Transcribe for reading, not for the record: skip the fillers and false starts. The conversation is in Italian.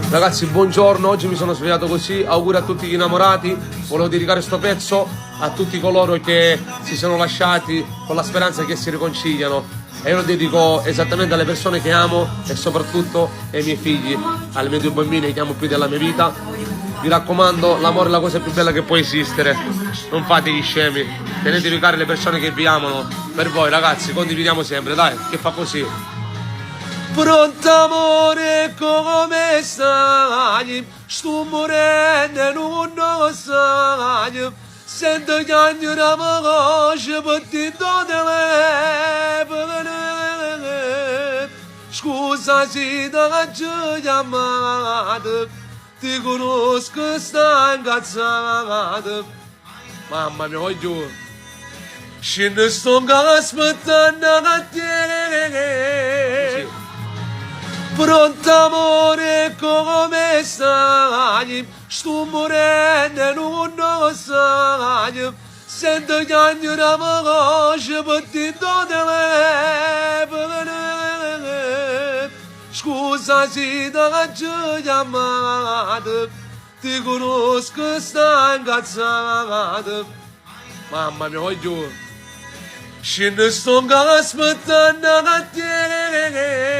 Ragazzi, buongiorno, oggi mi sono svegliato così, auguri a tutti gli innamorati, volevo dedicare questo pezzo a tutti coloro che si sono lasciati con la speranza che si riconciliano e io lo dedico esattamente alle persone che amo e soprattutto ai miei figli, alle mie due bambine che amo più della mia vita. Mi raccomando, l'amore è la cosa più bella che può esistere, non fate gli scemi, tenetevi care le persone che vi amano, per voi ragazzi, condividiamo sempre, dai, che fa così. Pronto amore, come stai? Sto morendo e non lo sai. Sento che ogni una voce per ti telefono. Scusa se ti ho chiamato, ti conosco, stai incazzato. Mamma mia, voglio. Scendo sto aspettando a te. Pronto amore, come stai? Sto morendo e non lo sai. Sento che ogni una voce per ti telefono. Scusa se ti ho chiamato, ti conosco, stai incazzato. Mamma mia, voglio. Scendo sto aspettando a te.